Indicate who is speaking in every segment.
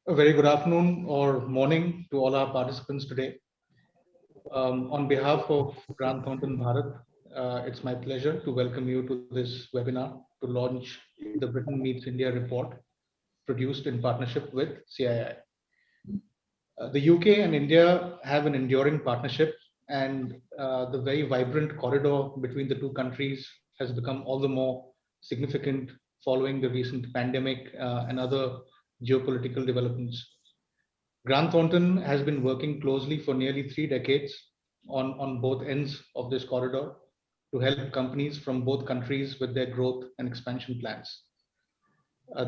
Speaker 1: A very good afternoon or morning to all our participants today. On behalf of Grant Thornton Bharat, it's my pleasure to welcome you to this webinar to launch the Britain Meets India report produced in partnership with CII. The UK and India have an enduring partnership, and the very vibrant corridor between the two countries has become all the more significant following the recent pandemic and other geopolitical developments. Grant Thornton has been working closely for nearly 3 decades on both ends of this corridor to help companies from both countries with their growth and expansion plans.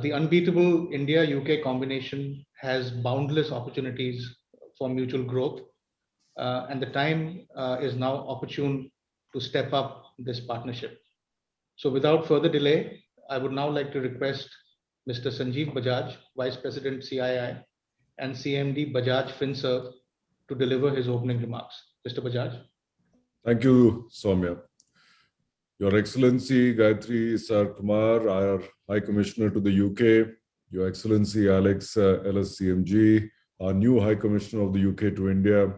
Speaker 1: The unbeatable India-UK combination has boundless opportunities for mutual growth, and the time is now opportune to step up this partnership. So without further delay, I would now like to request Mr. Sanjeev Bajaj, Vice President CII, and CMD Bajaj FinServ to deliver his opening remarks. Mr. Bajaj.
Speaker 2: Thank you, Soumya. Your Excellency Gayatri Sar Kumar, our High Commissioner to the UK, Your Excellency Alex Ellis CMG, our new High Commissioner of the UK to India,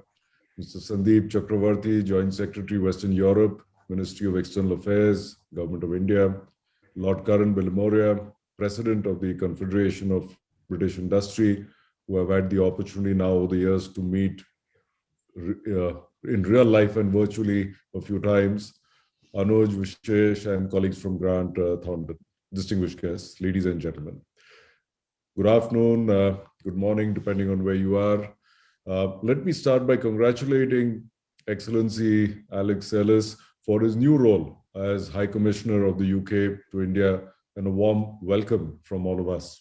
Speaker 2: Mr. Sandeep Chakravarti, Joint Secretary Western Europe, Ministry of External Affairs, Government of India, Lord Karan Bilimoria, President of the Confederation of British Industry, who have had the opportunity now over the years to meet in real life and virtually a few times, Anuj, Vishesh, and colleagues from Grant Thornton, distinguished guests, ladies and gentlemen. Good afternoon, good morning, depending on where you are. Let me start by congratulating Excellency Alex Ellis for his new role as High Commissioner of the UK to India, and a warm welcome from all of us.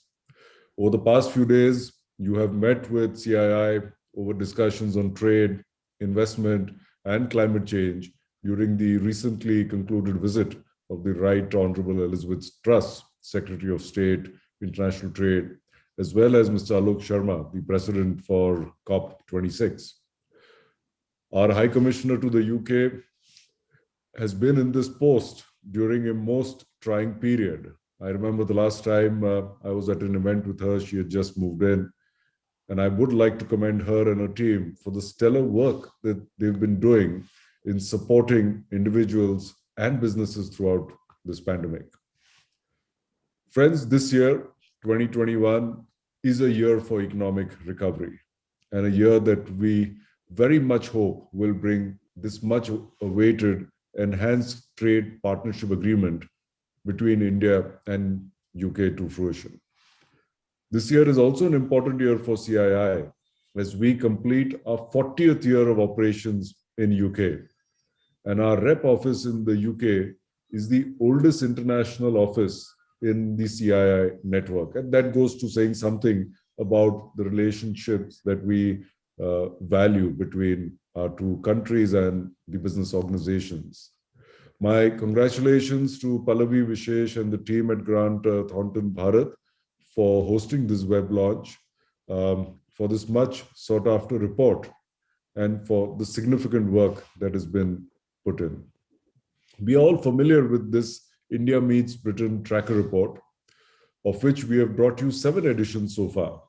Speaker 2: Over the past few days, you have met with CII over discussions on trade, investment, and climate change during the recently concluded visit of the Right Honorable Elizabeth Truss, Secretary of State, International Trade, as well as Mr. Alok Sharma, the President for COP26. Our High Commissioner to the UK has been in this post during a most trying period. I remember the last time I was at an event with her, she had just moved in. And I would like to commend her and her team for the stellar work that they've been doing in supporting individuals and businesses throughout this pandemic. Friends, this year, 2021, is a year for economic recovery, and a year that we very much hope will bring this much awaited enhanced trade partnership agreement between India and UK to fruition. This year is also an important year for CII as we complete our 40th year of operations in UK. And our rep office in the UK is the oldest international office in the CII network. And that goes to saying something about the relationships that we value between our two countries and the business organizations. My congratulations to Pallavi, Vishesh, and the team at Grant Thornton Bharat for hosting this web launch, for this much sought after report, and for the significant work that has been put in. We are all familiar with this India Meets Britain Tracker report, of which we have brought you 7 editions so far.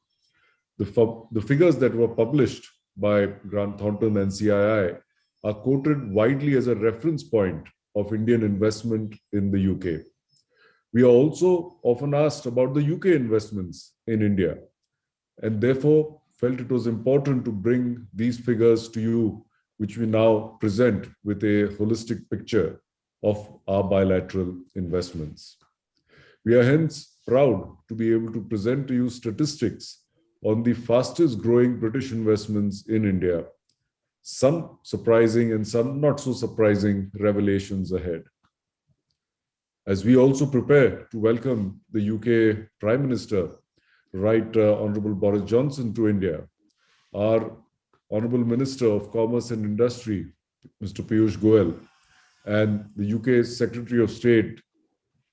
Speaker 2: The figures that were published by Grant Thornton and CII are quoted widely as a reference point of Indian investment in the UK. We are also often asked about the UK investments in India, and therefore felt it was important to bring these figures to you, which we now present with a holistic picture of our bilateral investments. We are hence proud to be able to present to you statistics on the fastest growing British investments in India, some surprising and some not so surprising revelations ahead. As we also prepare to welcome the UK Prime Minister, Right Honourable Boris Johnson, to India, our Honourable Minister of Commerce and Industry, Mr. Piyush Goyal, and the UK Secretary of State,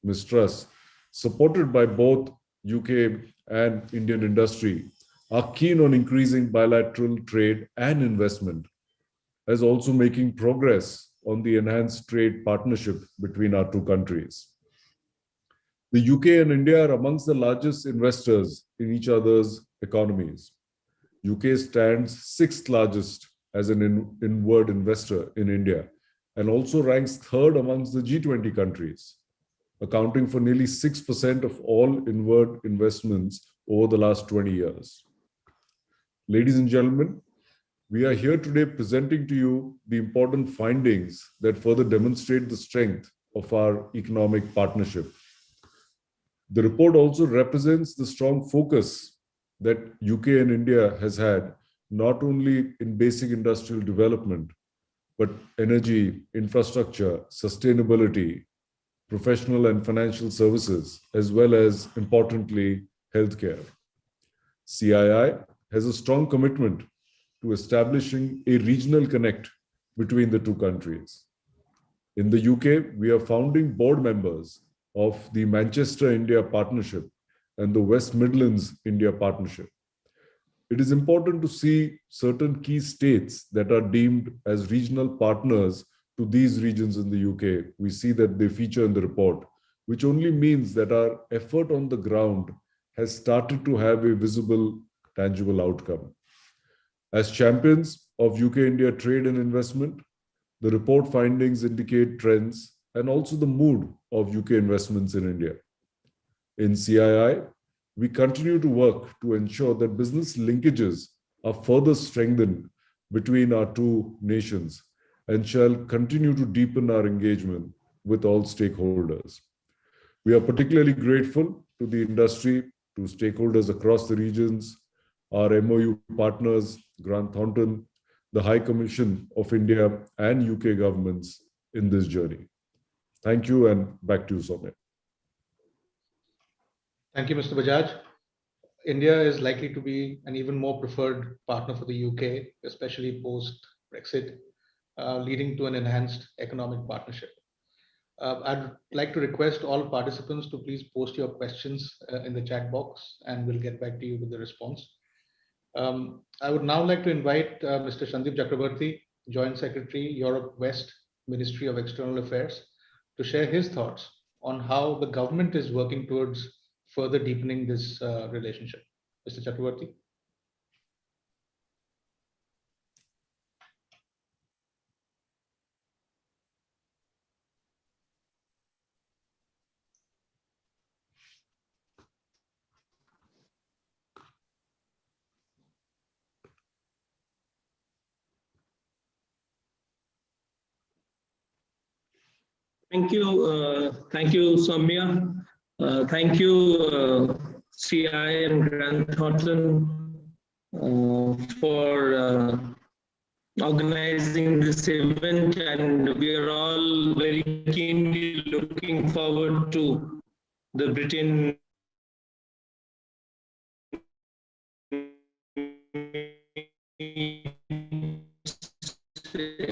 Speaker 2: Ms. Truss, supported by both UK and Indian industry, are keen on increasing bilateral trade and investment, as also making progress on the enhanced trade partnership between our two countries. The UK and India are amongst the largest investors in each other's economies. UK stands sixth largest as an inward investor in India and also ranks third amongst the G20 countries, accounting for nearly 6% of all inward investments over the last 20 years. Ladies and gentlemen, we are here today presenting to you the important findings that further demonstrate the strength of our economic partnership. The report also represents the strong focus that UK and India has had, not only in basic industrial development, but energy, infrastructure, sustainability, professional and financial services, as well as, importantly, healthcare. CII has a strong commitment to establishing a regional connect between the two countries. In the UK, we are founding board members of the Manchester India Partnership and the West Midlands India Partnership. It is important to see certain key states that are deemed as regional partners to these regions in the UK. We see that they feature in the report, which only means that our effort on the ground has started to have a visible, tangible outcome. As champions of UK-India trade and investment, the report findings indicate trends and also the mood of UK investments in India. In CII, we continue to work to ensure that business linkages are further strengthened between our two nations and shall continue to deepen our engagement with all stakeholders. We are particularly grateful to the industry, to stakeholders across the regions, our MOU partners, Grant Thornton, the High Commission of India and UK governments in this journey. Thank you, and back to you, Soumya.
Speaker 1: Thank you, Mr. Bajaj. India is likely to be an even more preferred partner for the UK, especially post-Brexit, leading to an enhanced economic partnership. I'd like to request all participants to please post your questions in the chat box, and we'll get back to you with the response. I would now like to invite Mr. Sandeep Chakrabarty, Joint Secretary, Europe West, Ministry of External Affairs, to share his thoughts on how the government is working towards further deepening this relationship. Mr. Chakrabarty.
Speaker 3: Thank you, Soumya. Thank you, CI and Grant Thornton for organizing this event, and we are all very keenly looking forward to the Britain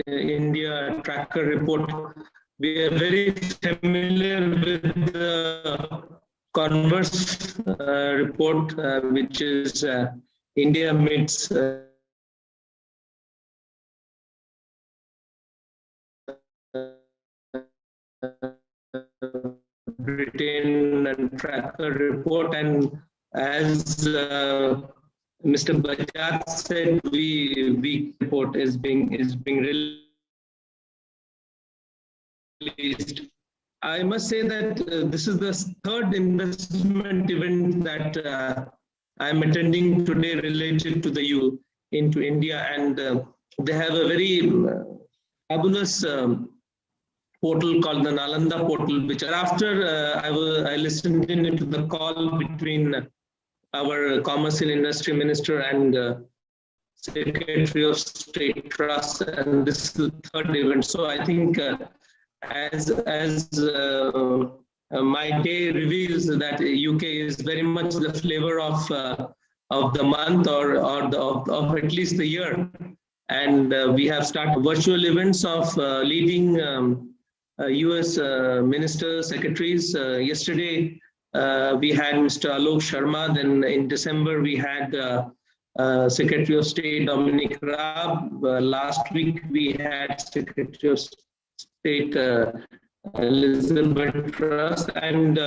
Speaker 3: India tracker report. We are very familiar with the Converse report, which is India meets Britain and tracker report, and as Mr. Bajaj said, we report is being released. I must say that this is the third investment event that I am attending today related to the EU into India, and they have a very fabulous portal called the Nalanda portal, which after I listened into the call between our Commerce and Industry Minister and Secretary of State Truss, and this is the third event. So I think as my day reveals that UK is very much the flavor of the month or of at least the year, and we have started virtual events of leading US ministers, secretaries. Yesterday we had Mr. Alok Sharma. Then in December we had Secretary of State Dominic Raab. Last week we had Secretary of State Elizabeth Truss, and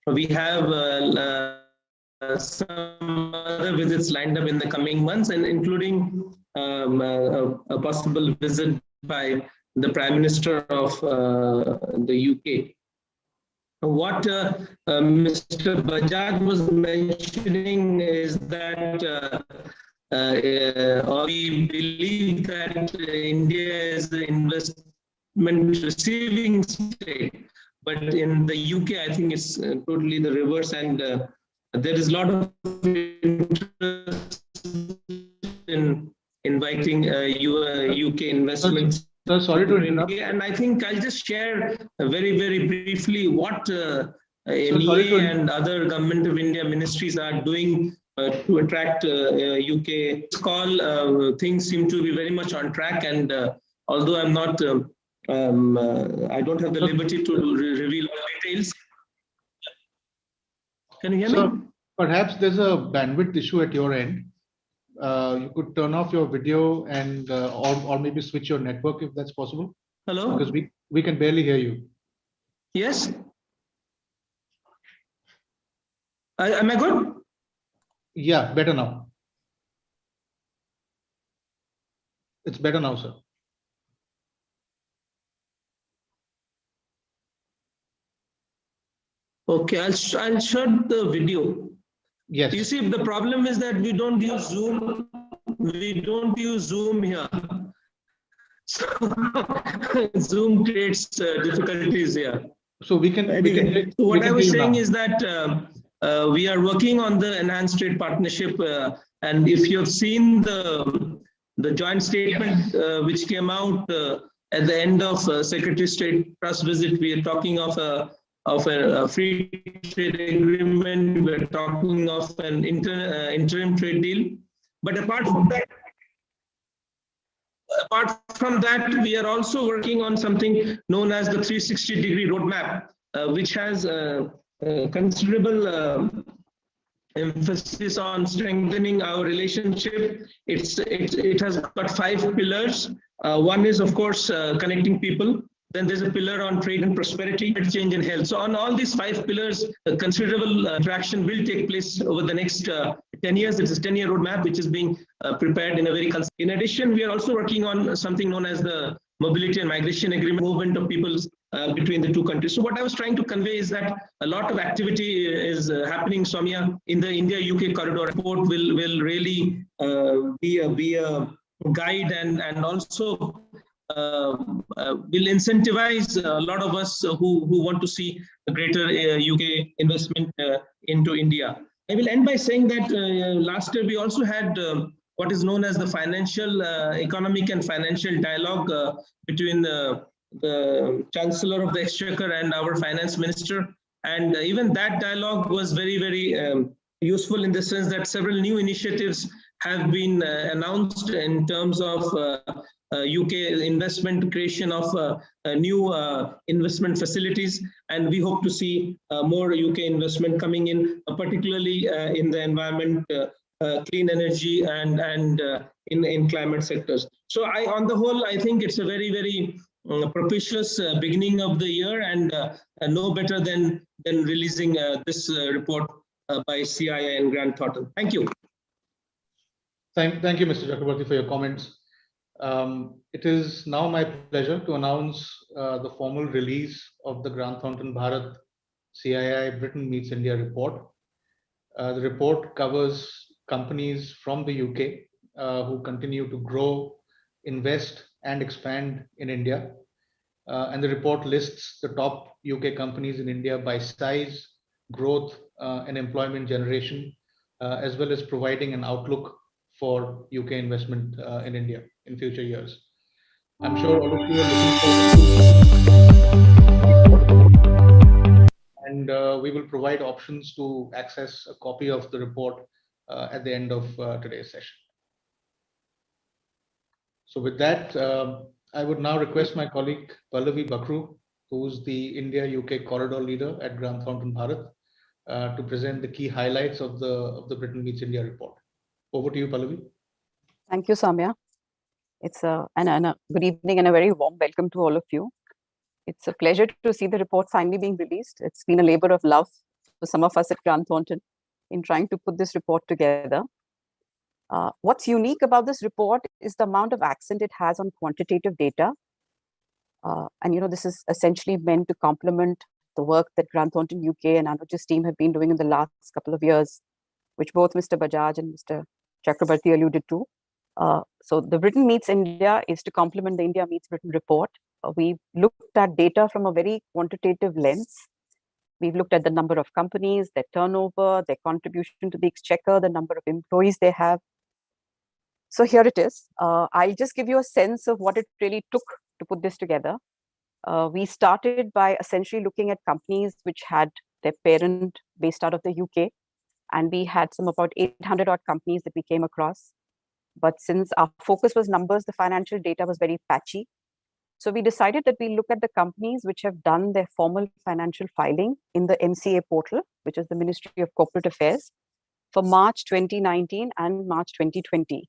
Speaker 3: we have some other visits lined up in the coming months, and including a possible visit by the Prime Minister of the UK. What Mr. Bajaj was mentioning is that we believe that India is the investment receiving state, but in the UK, I think it's totally the reverse, and there is a lot of interest in inviting UK investments.
Speaker 1: So sorry to interrupt.
Speaker 3: And I think I'll just share very, very briefly what MEA and other Government of India ministries are doing to attract UK. This call, things seem to be very much on track, and although I'm not, I don't have the liberty to reveal all details. Can you hear me?
Speaker 1: Perhaps there's a bandwidth issue at your end. You could turn off your video and or maybe switch your network if that's possible.
Speaker 3: Hello?
Speaker 1: Because we can barely hear you.
Speaker 3: Yes? Am I good?
Speaker 1: Yeah, better now. It's better now, sir.
Speaker 3: Okay, I'll shut the video.
Speaker 1: Yes.
Speaker 3: You see, the problem is that we don't use Zoom. We don't use Zoom here. So Zoom creates difficulties here.
Speaker 1: So we can.
Speaker 3: So what I was saying is that we are working on the enhanced trade partnership, and if you have seen the joint statement which came out at the end of Secretary of State Truss visit, we are talking of a free trade agreement. We're talking of an interim trade deal. But apart from that, we are also working on something known as the 360-degree roadmap, which has considerable emphasis on strengthening our relationship. It has got 5 pillars. One is, of course, connecting people. Then there's a pillar on trade and prosperity, change and health. So on all these 5 pillars, considerable interaction will take place over the next 10 years. It's a 10-year roadmap which is being prepared in a very In addition, we are also working on something known as the mobility and migration agreement, movement of peoples between the two countries. So what I was trying to convey is that a lot of activity is happening, Soumya, in the India-UK corridor. Report will really be a guide and also will incentivize a lot of us who want to see a greater UK investment into India. I will end by saying that last year we also had what is known as the financial, economic and financial dialogue between the Chancellor of the Exchequer and our Finance Minister. And even that dialogue was very, very useful in the sense that several new initiatives have been announced in terms of UK investment, creation of new investment facilities, and we hope to see more UK investment coming in, particularly in the environment, clean energy, and in climate sectors. So on the whole, I think it's a very, very propitious beginning of the year, and no better than releasing this report by CII and Grant Thornton. Thank you.
Speaker 1: Thank you, Mr. Chakraborty, for your comments. It is now my pleasure to announce the formal release of the Grant Thornton Bharat CII Britain Meets India report. The report covers companies from the UK who continue to grow, invest, and expand in India. And the report lists the top UK companies in India by size, growth, and employment generation, as well as providing an outlook for UK investment in India in future years. I'm sure all of you are looking forward to, and we will provide options to access a copy of the report at the end of today's session. So with that, I would now request my colleague Pallavi Bakru, who's the India-UK corridor leader at Grant Thornton Bharat, to present the key highlights of the Britain Meets India report. Over to you, Pallavi.
Speaker 4: Thank you, Soumya. It's a good evening and a very warm welcome to all of you. It's a pleasure to see the report finally being released. It's been a labor of love for some of us at Grant Thornton. in trying to put this report together. What's unique about this report is the amount of accent it has on quantitative data. And this is essentially meant to complement the work that Grant Thornton UK and Anuj's team have been doing in the last couple of years, which both Mr. Bajaj and Mr. Chakrabarti alluded to. So the Britain Meets India is to complement the India Meets Britain report. We've looked at data from a very quantitative lens. We've looked at the number of companies, their turnover, their contribution to the exchequer, the number of employees they have. So here it is. I'll just give you a sense of what it really took to put this together. We started by essentially looking at companies which had their parent based out of the UK. And we had some about 800 odd companies that we came across. But since our focus was numbers, the financial data was very patchy. So we decided that we look at the companies which have done their formal financial filing in the MCA portal, which is the Ministry of Corporate Affairs, for March 2019 and March 2020.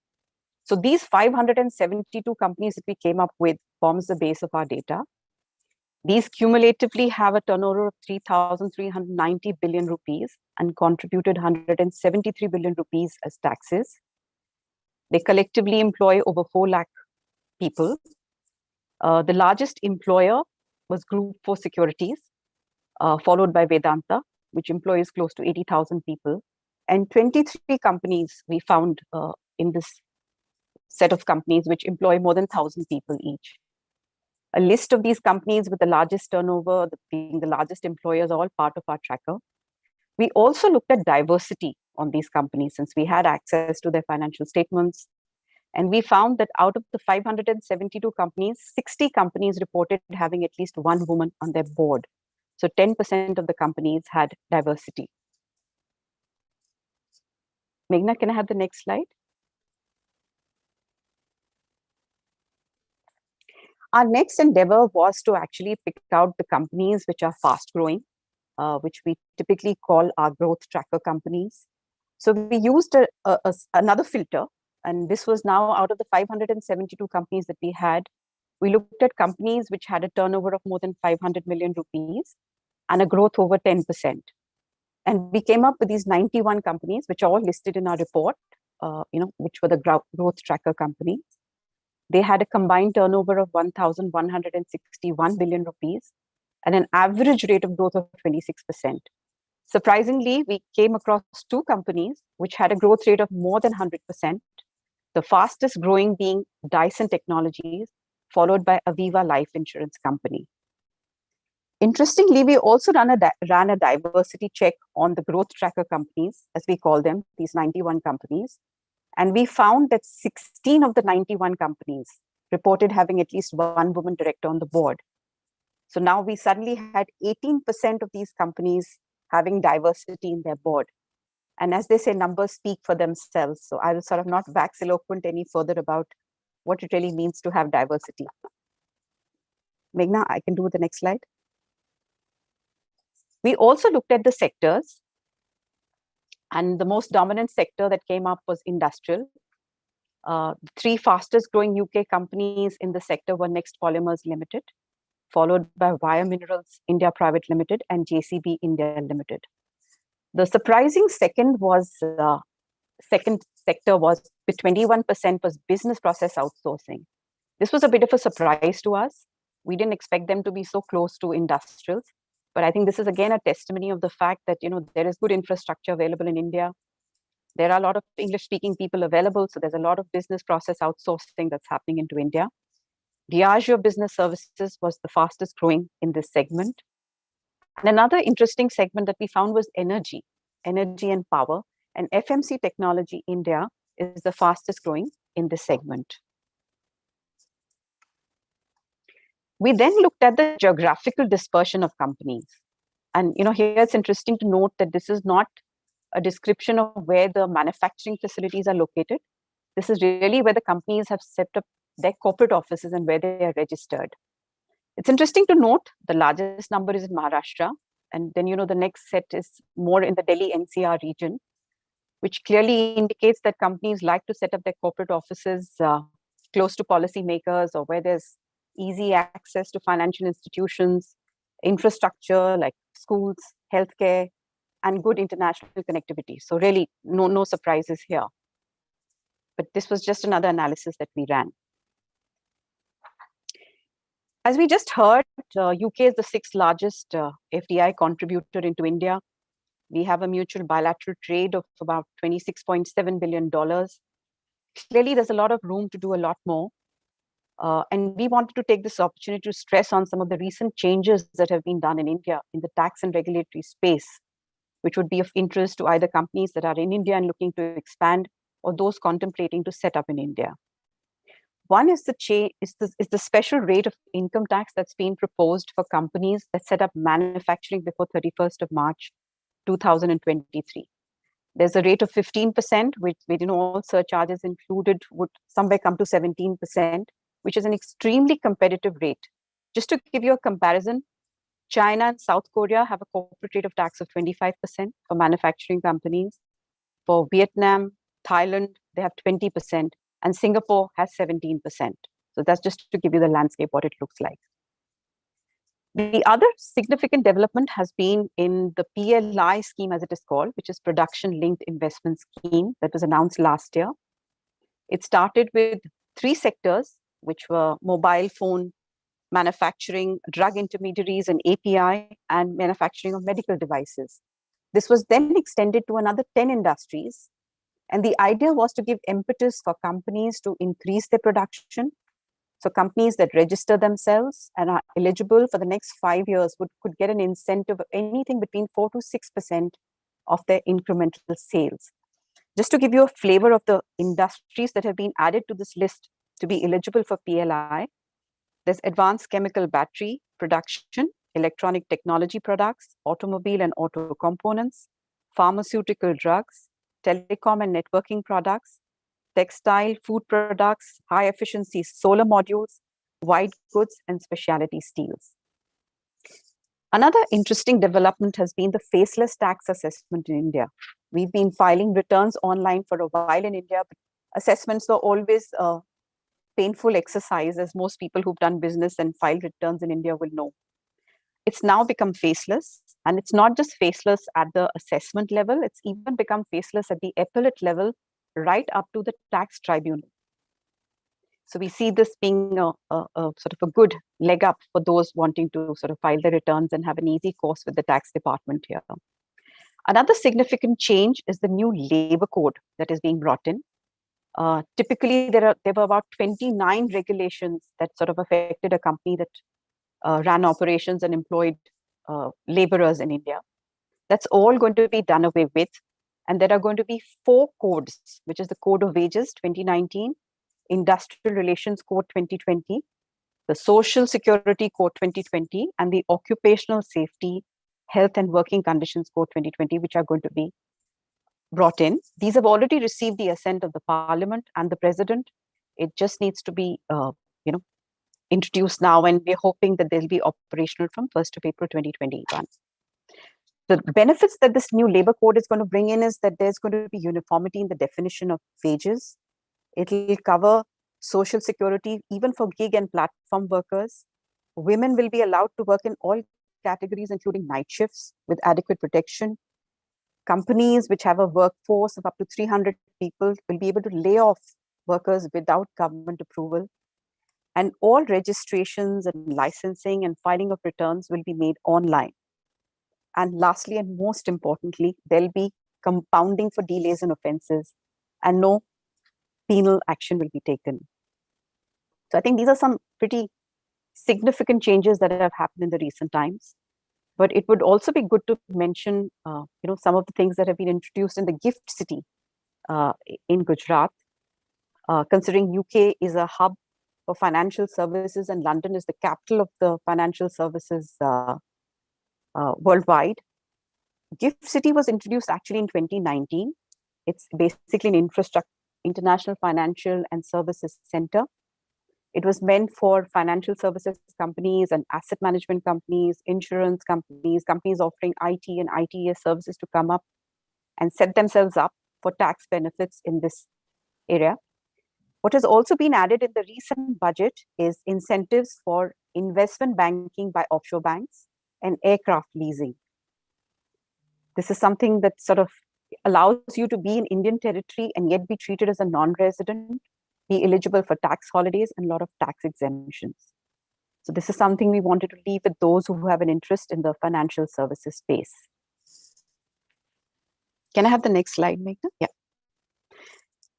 Speaker 4: So these 572 companies that we came up with forms the base of our data. These cumulatively have a turnover of 3,390 billion rupees and contributed 173 billion rupees as taxes. They collectively employ over 4 lakh people. The largest employer was Group 4 Securities, followed by Vedanta, which employs close to 80,000 people. And 23 companies we found in this set of companies which employ more than 1,000 people each. A list of these companies with the largest turnover, being the largest employers, all part of our tracker. We also looked at diversity on these companies since we had access to their financial statements. And we found that out of the 572 companies, 60 companies reported having at least one woman on their board. So 10% of the companies had diversity. Meghna, can I have the next slide? Our next endeavor was to actually pick out the companies which are fast growing, which we typically call our growth tracker companies. So we used another filter, and this was now out of the 572 companies that we had. We looked at companies which had a turnover of more than 500 million rupees and a growth over 10%. And we came up with these 91 companies, which are all listed in our report, which were the growth tracker companies. They had a combined turnover of 1,161 billion rupees and an average rate of growth of 26%. Surprisingly, we came across 2 companies which had a growth rate of more than 100%, the fastest growing being Dyson Technologies, followed by Aviva Life Insurance Company. Interestingly, we also ran a diversity check on the growth tracker companies, as we call them, these 91 companies. And we found that 16 of the 91 companies reported having at least one woman director on the board. So now we suddenly had 18% of these companies having diversity in their board. And as they say, numbers speak for themselves. So I will sort of not wax eloquent any further about what it really means to have diversity. Meghna, I can do the next slide. We also looked at the sectors. And the most dominant sector that came up was industrial. The 3 fastest growing UK companies in the sector were Next Polymers Limited, followed by Via Minerals India Private Limited and JCB India Limited. The surprising second sector was with 21% was business process outsourcing. This was a bit of a surprise to us. We didn't expect them to be so close to industrials. But I think this is again a testimony of the fact that there is good infrastructure available in India. There are a lot of English-speaking people available, so there's a lot of business process outsourcing that's happening into India. Diageo Business Services was the fastest growing in this segment. And another interesting segment that we found was energy and power. And FMC Technology India is the fastest growing in this segment. We then looked at the geographical dispersion of companies. And here it's interesting to note that this is not a description of where the manufacturing facilities are located. This is really where the companies have set up their corporate offices and where they are registered. It's interesting to note the largest number is in Maharashtra. And then, the next set is more in the Delhi NCR region, which clearly indicates that companies like to set up their corporate offices close to policymakers or where there's easy access to financial institutions, infrastructure like schools, healthcare, and good international connectivity. So really, no surprises here. But this was just another analysis that we ran. As we just heard, UK is the 6th largest FDI contributor into India. We have a mutual bilateral trade of about $26.7 billion. Clearly, there's a lot of room to do a lot more. And we wanted to take this opportunity to stress on some of the recent changes that have been done in India in the tax and regulatory space, which would be of interest to either companies that are in India and looking to expand or those contemplating to set up in India. One is the special rate of income tax that's been proposed for companies that set up manufacturing before 31st of March 2023. There's a rate of 15%, which with all surcharges included would somewhere come to 17%, which is an extremely competitive rate. Just to give you a comparison, China and South Korea have a corporate rate of tax of 25% for manufacturing companies. For Vietnam, Thailand, they have 20%, and Singapore has 17%. So that's just to give you the landscape, what it looks like. The other significant development has been in the PLI scheme, as it is called, which is Production Linked Investment Scheme, that was announced last year. It started with 3 sectors, which were mobile phone manufacturing, drug intermediaries and API, and manufacturing of medical devices. This was then extended to another 10 industries. And the idea was to give impetus for companies to increase their production. So companies that register themselves and are eligible for the next 5 years could get an incentive of anything between 4 to 6% of their incremental sales. Just to give you a flavor of the industries that have been added to this list to be eligible for PLI, there's advanced chemical battery production, electronic technology products, automobile and auto components, pharmaceutical drugs, telecom and networking products, textile, food products, high efficiency solar modules, white goods, and specialty steels. Another interesting development has been the faceless tax assessment in India. We've been filing returns online for a while in India, but assessments were always a painful exercise, as most people who've done business and filed returns in India will know. It's now become faceless, and it's not just faceless at the assessment level, it's even become faceless at the appellate level, right up to the tax tribunal. So we see this being a sort of a good leg up for those wanting to sort of file their returns and have an easy course with the tax department here. Another significant change is the new labor code that is being brought in. Typically, there were about 29 regulations that sort of affected a company that ran operations and employed laborers in India. That's all going to be done away with. And there are going to be 4 codes, which is the Code of Wages 2019, Industrial Relations Code 2020, the Social Security Code 2020, and the Occupational Safety, Health and Working Conditions Code 2020, which are going to be brought in. These have already received the assent of the Parliament and the President. It just needs to be introduced now, and we're hoping that they'll be operational from 1st of April 2021. The benefits that this new labor code is going to bring in is that there's going to be uniformity in the definition of wages. It'll cover social security, even for gig and platform workers. Women will be allowed to work in all categories, including night shifts, with adequate protection. Companies which have a workforce of up to 300 people will be able to lay off workers without government approval. And all registrations and licensing and filing of returns will be made online. And lastly, and most importantly, there'll be compounding for delays and offenses, and no penal action will be taken. So I think these are some pretty significant changes that have happened in the recent times. But it would also be good to mention, some of the things that have been introduced in the GIFT City in Gujarat. Considering UK is a hub for financial services and London is the capital of the financial services worldwide. GIFT City was introduced actually in 2019. It's basically an international financial and services center. It was meant for financial services companies and asset management companies, insurance companies, companies offering IT and ITES services to come up and set themselves up for tax benefits in this area. What has also been added in the recent budget is incentives for investment banking by offshore banks and aircraft leasing. This is something that sort of allows you to be in Indian territory and yet be treated as a non-resident, be eligible for tax holidays and a lot of tax exemptions. So this is something we wanted to leave with those who have an interest in the financial services space. Can I have the next slide, Meghna? Yeah.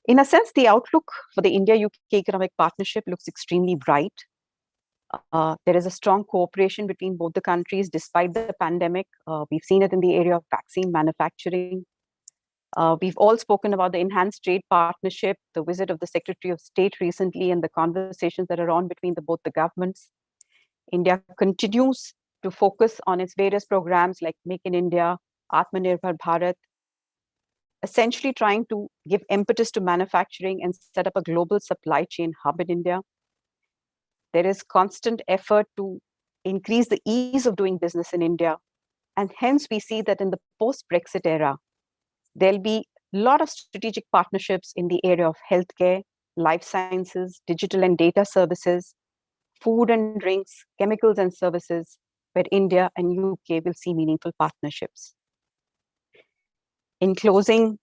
Speaker 4: In a sense, the outlook for the India-UK economic partnership looks extremely bright. There is a strong cooperation between both the countries despite the pandemic. We've seen it in the area of vaccine manufacturing. We've all spoken about the enhanced trade partnership, the visit of the Secretary of State recently, and the conversations that are on between both the governments. India continues to focus on its various programs like Make in India, Atmanirbhar Bharat, essentially trying to give impetus to manufacturing and set up a global supply chain hub in India. There is constant effort to increase the ease of doing business in India. And hence we see that in the post-Brexit era, there'll be a lot of strategic partnerships in the area of healthcare, life sciences, digital and data services, food and drinks, chemicals and services, where India and UK will see meaningful partnerships. In closing,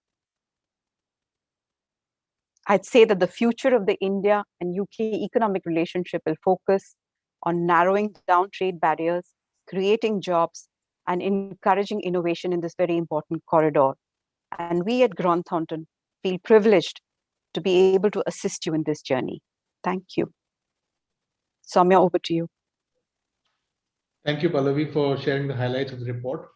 Speaker 4: I'd say that the future of the India and UK economic relationship will focus on narrowing down trade barriers, creating jobs, and encouraging innovation in this very important corridor. And we at Grant Thornton feel privileged to be able to assist you in this journey. Thank you. Soumya, over to you.
Speaker 1: Thank you, Pallavi, for sharing the highlights of the report.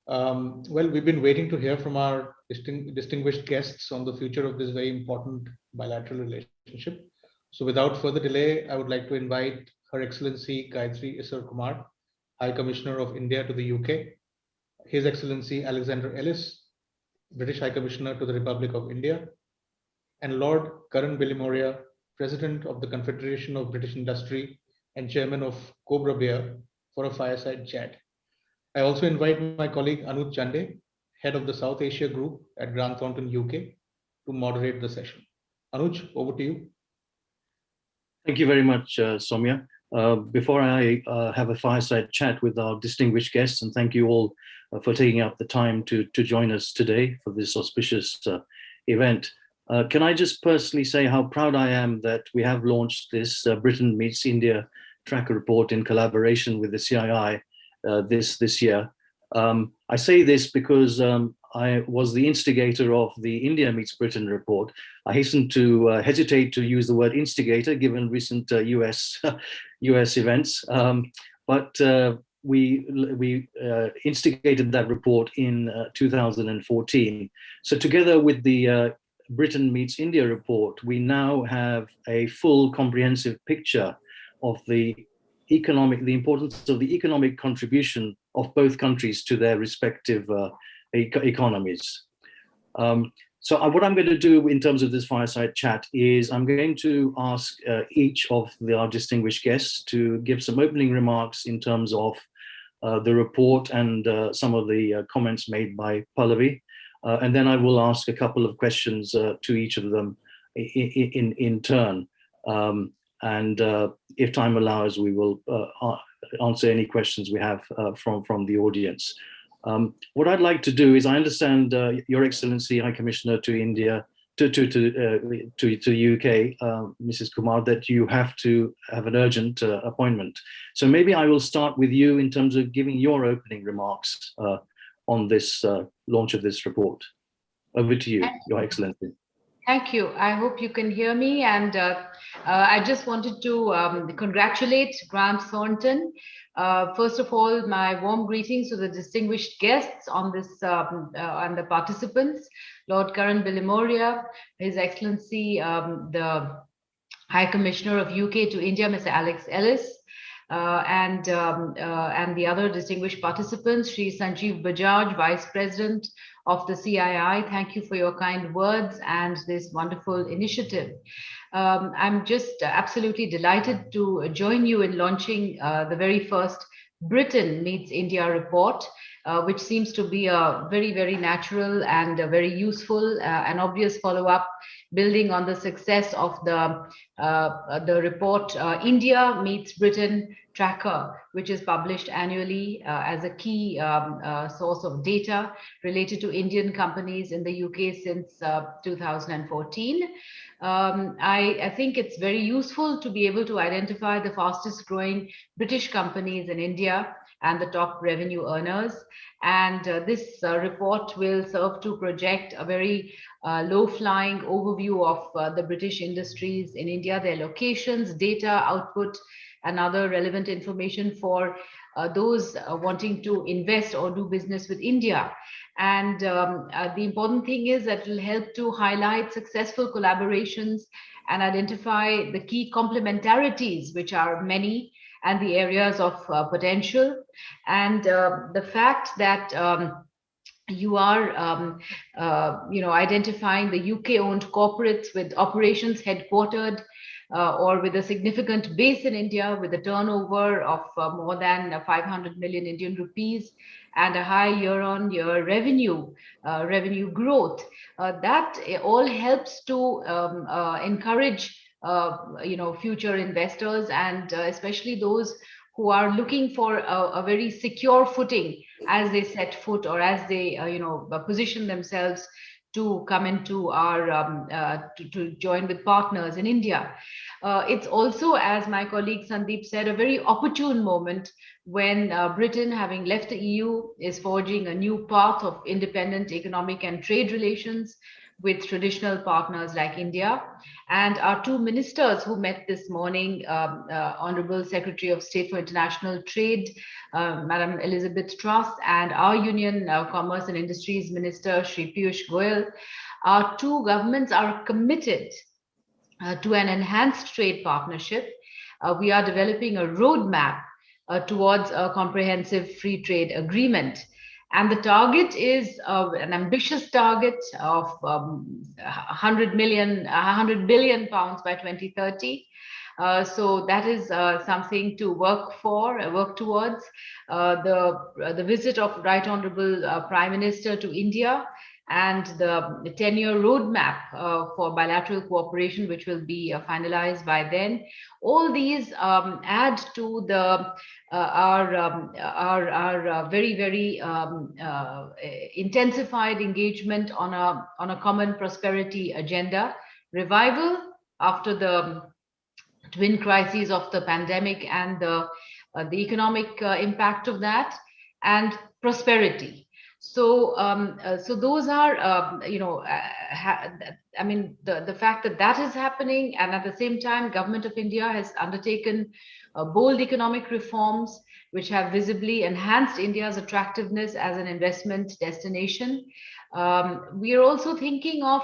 Speaker 1: Well, we've been waiting to hear from our distinguished guests on the future of this very important bilateral relationship. So without further delay, I would like to invite Her Excellency Gayatri Isar Kumar, High Commissioner of India to the UK, His Excellency Alexander Ellis, British High Commissioner to the Republic of India, and Lord Karan Bilimoria, President of the Confederation of British Industry and Chairman of Cobra Beer, for a fireside chat. I also invite my colleague Anuj Chande, Head of the South Asia Group at Grant Thornton UK, to moderate the session. Anuj, over to you.
Speaker 5: Thank you very much, Soumya. Before I have a fireside chat with our distinguished guests, and thank you all for taking up the time to join us today for this auspicious event. Can I just personally say how proud I am that we have launched this Britain Meets India tracker report in collaboration with the CII this year. I say this because I was the instigator of the India Meets Britain report. I hasten to hesitate to use the word instigator given recent US events, but we instigated that report in 2014. So together with the Britain Meets India report, we now have a full comprehensive picture of the importance of the economic contribution of both countries to their respective economies. So what I'm going to do in terms of this fireside chat is I'm going to ask each of our distinguished guests to give some opening remarks in terms of the report and some of the comments made by Pallavi. And then I will ask a couple of questions to each of them in turn. And if time allows, we will answer any questions we have from the audience. What I'd like to do is, I understand Your Excellency High Commissioner to India, to UK, Mrs. Kumar, that you have to have an urgent appointment. So maybe I will start with you in terms of giving your opening remarks on this launch of this report. Over to you, Your Excellency.
Speaker 6: Thank you. I hope you can hear me. And I just wanted to congratulate Grant Thornton. First of all, my warm greetings to the distinguished guests on this and the participants, Lord Karan Bilimoria, His Excellency, the High Commissioner of UK to India, Mr. Alex Ellis, and the other distinguished participants, Shri Sanjeev Bajaj, Vice President of the CII. Thank you for your kind words and this wonderful initiative. I'm just absolutely delighted to join you in launching the very first Britain Meets India report, which seems to be a very, very natural and a very useful and obvious follow-up, building on the success of the report India Meets Britain Tracker, which is published annually as a key source of data related to Indian companies in the UK since 2014. I think it's very useful to be able to identify the fastest growing British companies in India and the top revenue earners. And this report will serve to project a very low-flying overview of the British industries in India, their locations, data, output, and other relevant information for those wanting to invest or do business with India. And the important thing is that it will help to highlight successful collaborations and identify the key complementarities, which are many, and the areas of potential. And the fact that you are identifying the UK-owned corporates with operations headquartered or with a significant base in India, with a turnover of more than 500 million Indian rupees and a high year-on-year revenue growth. That all helps to encourage future investors, and especially those who are looking for a very secure footing as they set foot or as they position themselves to come into our to join with partners in India. It's also, as my colleague Sandeep said, a very opportune moment when Britain, having left the EU, is forging a new path of independent economic and trade relations with traditional partners like India. And our two ministers who met this morning, Honorable Secretary of State for International Trade, Madam Elizabeth Truss, and our Union Commerce and Industries Minister, Shri Piyush Goyal, our two governments are committed to an enhanced trade partnership. We are developing a roadmap towards a comprehensive free trade agreement. And the target is an ambitious target of 100 billion pounds by 2030. So that is something to work towards. The visit of Right Honorable Prime Minister to India and the 10-year roadmap for bilateral cooperation, which will be finalized by then. All these add to the our very, very intensified engagement on a common prosperity agenda, revival after the twin crises of the pandemic and the economic impact of that, and prosperity. So, so those are, I mean, the fact that that is happening, and at the same time, Government of India has undertaken bold economic reforms which have visibly enhanced India's attractiveness as an investment destination. We are also thinking of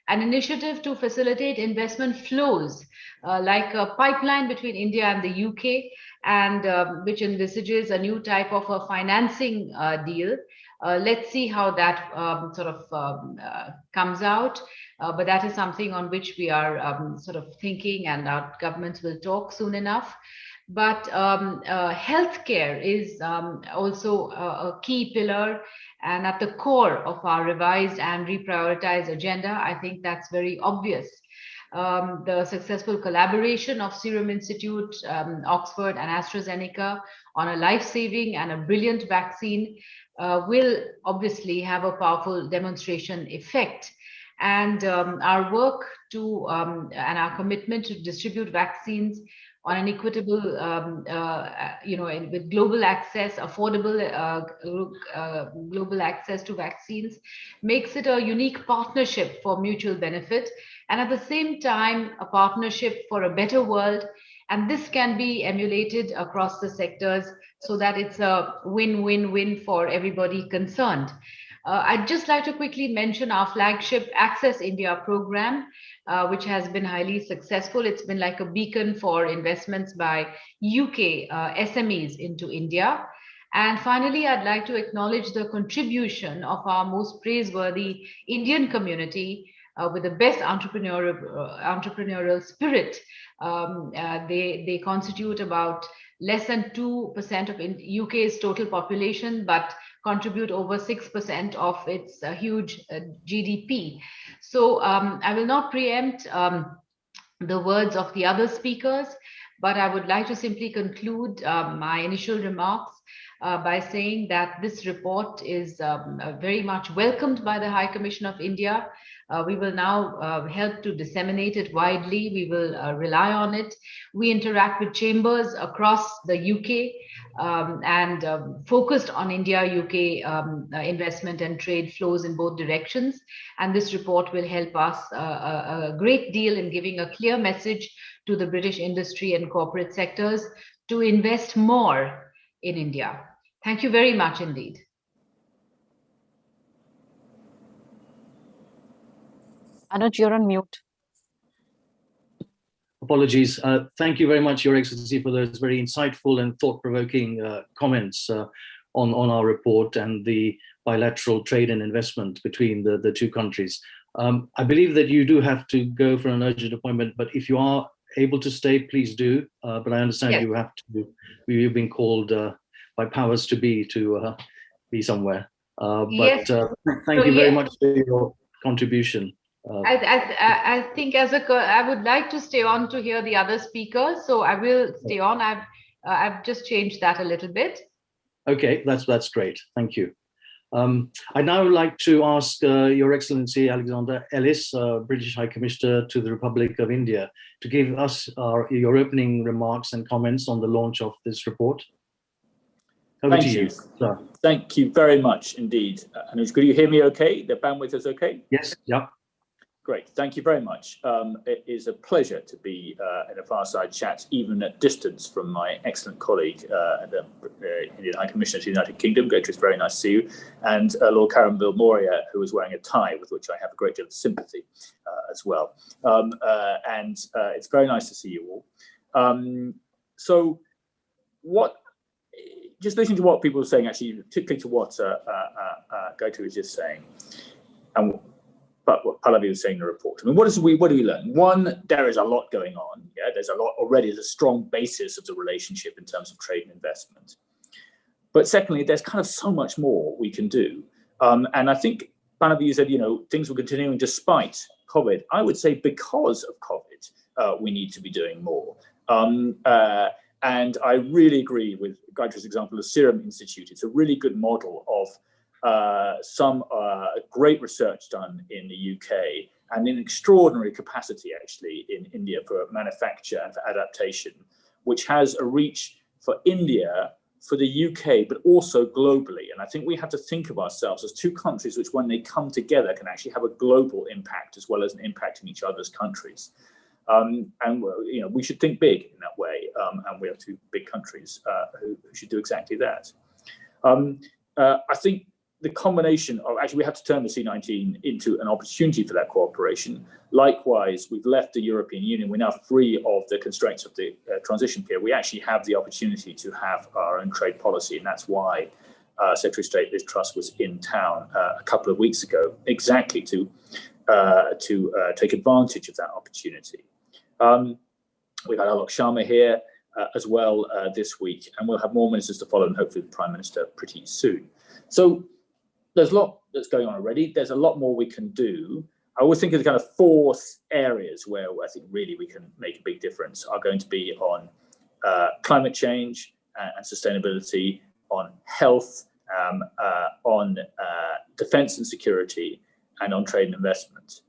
Speaker 6: an initiative to facilitate investment flows, like a pipeline between India and the UK, and which envisages a new type of a financing deal. Let's see how that comes out. But that is something on which we are sort of thinking, and our governments will talk soon enough. But healthcare is also a key pillar and at the core of our revised and reprioritized agenda. I think that's very obvious. The successful collaboration of Serum Institute, Oxford and AstraZeneca on a life-saving and a brilliant vaccine will obviously have a powerful demonstration effect. And our work to and our commitment to distribute vaccines on an equitable, with global access, affordable global access to vaccines, makes it a unique partnership for mutual benefit, and at the same time, a partnership for a better world. And this can be emulated across the sectors so that it's a win-win-win for everybody concerned. I'd just like to quickly mention our flagship Access India program, which has been highly successful. It's been like a beacon for investments by UK SMEs into India. And finally, I'd like to acknowledge the contribution of our most praiseworthy Indian community with the best entrepreneurial spirit. They constitute about less than 2% of UK's total population, but contribute over 6% of its huge GDP. So I will not preempt the words of the other speakers, but I would like to simply conclude my initial remarks by saying that this report is very much welcomed by the High Commission of India. We will now help to disseminate it widely. We will rely on it. We interact with chambers across the UK and focused on India-UK investment and trade flows in both directions. And this report will help us a great deal in giving a clear message to the British industry and corporate sectors to invest more in India. Thank you very much indeed.
Speaker 4: Anuj, you're on mute.
Speaker 5: Apologies. Thank you very much, Your Excellency, for those very insightful and thought-provoking comments on our report and the bilateral trade and investment between the two countries. I believe that you do have to go for an urgent appointment, but if you are able to stay, please do. But I understand
Speaker 6: Yes.
Speaker 5: you have to. You've been called by powers to be somewhere.
Speaker 6: Yes.
Speaker 5: Thank you very much for your contribution.
Speaker 6: I think I would like to stay on to hear the other speakers, so I will stay on. I've just changed that a little bit.
Speaker 5: Okay, that's great. Thank you. I'd now like to ask Your Excellency Alexander Ellis, British High Commissioner to the Republic of India, to give us your opening remarks and comments on the launch of this report. Over to you, sir.
Speaker 7: Thank you very much indeed. Anuj, could you hear me okay? The bandwidth is okay?
Speaker 5: Yes, yeah.
Speaker 7: Great, thank you very much. It is a pleasure to be in a fireside chat, even at distance from my excellent colleague, the Indian High Commissioner to the United Kingdom. It's very nice to see you. And Lord Karanvil Maurya, who is wearing a tie, with which I have a great deal of sympathy as well. It's very nice to see you all. Just listening to what people are saying, actually, particularly to what Gayatri was just saying, but what Pallavi was saying in the report. I mean, what do we learn? One, there is a lot going on. Yeah, there's a lot already. There's a strong basis of the relationship in terms of trade and investment. But secondly, there's kind of so much more we can do. And I think Pallavi said, things were continuing despite COVID. I would say because of COVID, we need to be doing more. And I really agree with Gayatri's example of Serum Institute. It's a really good model of some great research done in the UK and in extraordinary capacity actually in India for manufacture and for adaptation, which has a reach for India, for the UK, but also globally. And I think we have to think of ourselves as two countries which, when they come together, can actually have a global impact as well as an impact in each other's countries. We should think big in that way, and we are two big countries who should do exactly that. I think the combination of, actually we have to turn the C19 into an opportunity for that cooperation. Likewise, we've left the European Union. We're now free of the constraints of the transition period. We actually have the opportunity to have our own trade policy, and that's why Secretary of State Liz Truss was in town a couple of weeks ago, exactly to take advantage of that opportunity. We've had Alok Sharma here as well this week, and we'll have more ministers to follow, and hopefully the Prime Minister pretty soon. So there's a lot that's going on already. There's a lot more we can do. I always think of the kind of four areas where I think really we can make a big difference are going to be on climate change and sustainability, on health, on defense and security, and on trade and investment.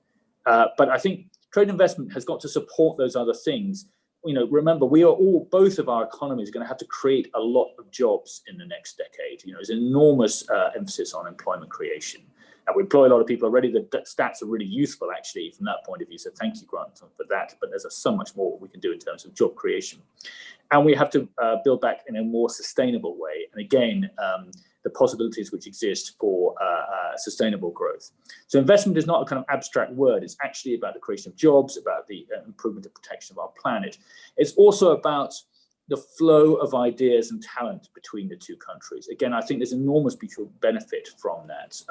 Speaker 7: But I think trade and investment has got to support those other things. Remember, both of our economies are going to have to create a lot of jobs in the next decade. There's enormous emphasis on employment creation. And we employ a lot of people already. The stats are really useful, actually, from that point of view. So thank you, Grant, for that. But there's so much more we can do in terms of job creation. And we have to build back in a more sustainable way. And again, the possibilities which exist for sustainable growth. So investment is not a kind of abstract word. It's actually about the creation of jobs, about the improvement and protection of our planet. It's also about the flow of ideas and talent between the two countries. Again, I think there's enormous mutual benefit from that.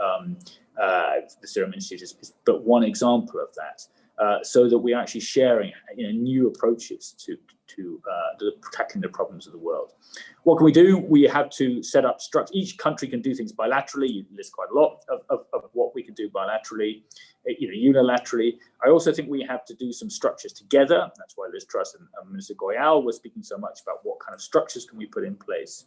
Speaker 7: The Serum Institute is but one example of that, so that we're actually sharing new approaches to tackling the problems of the world. What can we do? We have to set up structure. Each country can do things bilaterally. You list quite a lot of what we can do bilaterally, unilaterally. I also think we have to do some structures together. That's why Liz Truss and Minister Goyal were speaking so much about what kind of structures can we put in place.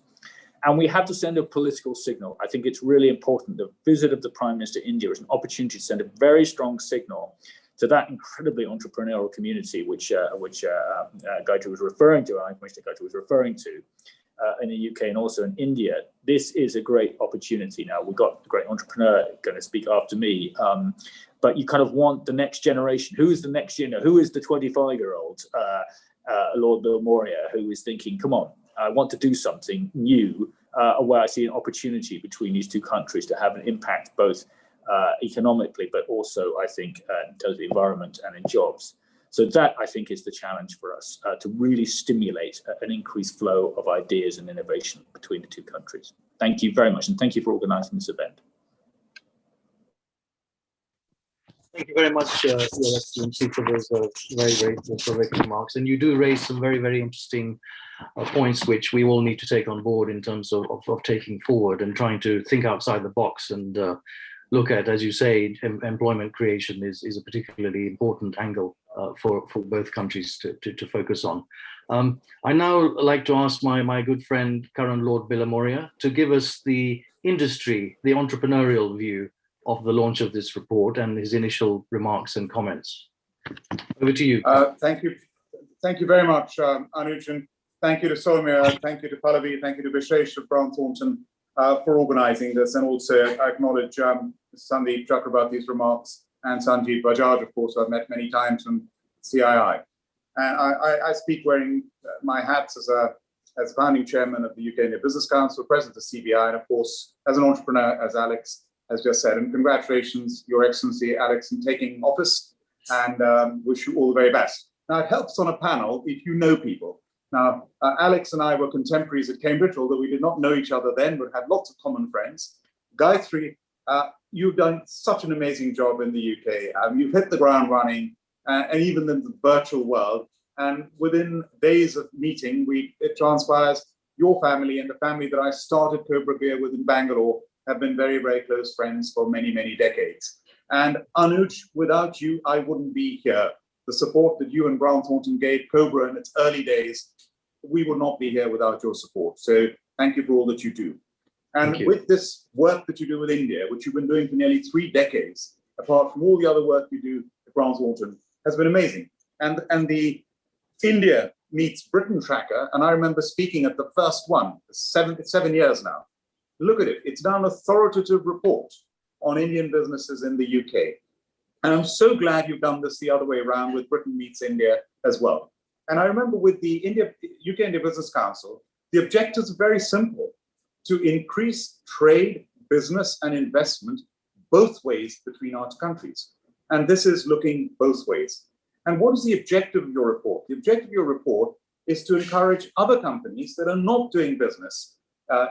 Speaker 7: And we have to send a political signal. I think it's really important. The visit of the Prime Minister to India is an opportunity to send a very strong signal to that incredibly entrepreneurial community, which Gayatri was referring to, and Commissioner Gayatri was referring to, in the UK and also in India. This is a great opportunity now. We've got a great entrepreneur going to speak after me, but you kind of want the next generation. Who is the next, who is the 25-year-old Lord Bill Moria, who is thinking, come on, I want to do something new, where I see an opportunity between these two countries to have an impact both economically, but also, I think, in terms of the environment and in jobs. So that, I think, is the challenge for us, to really stimulate an increased flow of ideas and innovation between the two countries. Thank you very much, and thank you for organising this event.
Speaker 5: Thank you very much, Your Excellency, for those very, very terrific remarks. And you do raise some very, very interesting points which we all need to take on board in terms of taking forward and trying to think outside the box and look at, as you say, employment creation is a particularly important angle for both countries to focus on. I now like to ask my good friend, current Lord Bill Moria, to give us the industry, the entrepreneurial view of the launch of this report and his initial remarks and comments. Over to you.
Speaker 8: Thank you. Thank you very much, Anuj, and thank you to Soumya, thank you to Pallavi, thank you to Vishesh of Grant Thornton for organising this, and also I acknowledge Sandeep Chakrabarty's remarks and Sanjeev Bajaj, of course, I've met many times from CII. And I speak wearing my hats as founding chairman of the UK India Business Council, president of CBI, and of course, as an entrepreneur, as Alex has just said. And congratulations, Your Excellency, Alex, in taking office, and wish you all the very best. Now, it helps on a panel if you know people. Now, Alex and I were contemporaries at Cambridge, although we did not know each other then, but had lots of common friends. Gayatri, you've done such an amazing job in the UK. You've hit the ground running, and even in the virtual world. And within days of meeting, it transpires your family and the family that I started Cobra Gear with in Bangalore have been very, very close friends for many, many decades. And Anuj, without you, I wouldn't be here. The support that you and Grant Thornton gave Cobra in its early days, we would not be here without your support. So thank you for all that you do. And with this work that you do with India, which you've been doing for nearly 3 decades, apart from all the other work you do at Grant Thornton, has been amazing. And the India Meets Britain tracker, and I remember speaking at the first one, 7 years now. Look at it, it's now an authoritative report on Indian businesses in the UK. And I'm so glad you've done this the other way around with Britain Meets India as well. And I remember with the UK India Business Council, the objectives are very simple: to increase trade, business, and investment both ways between our countries. And this is looking both ways. And what is the objective of your report? The objective of your report is to encourage other companies that are not doing business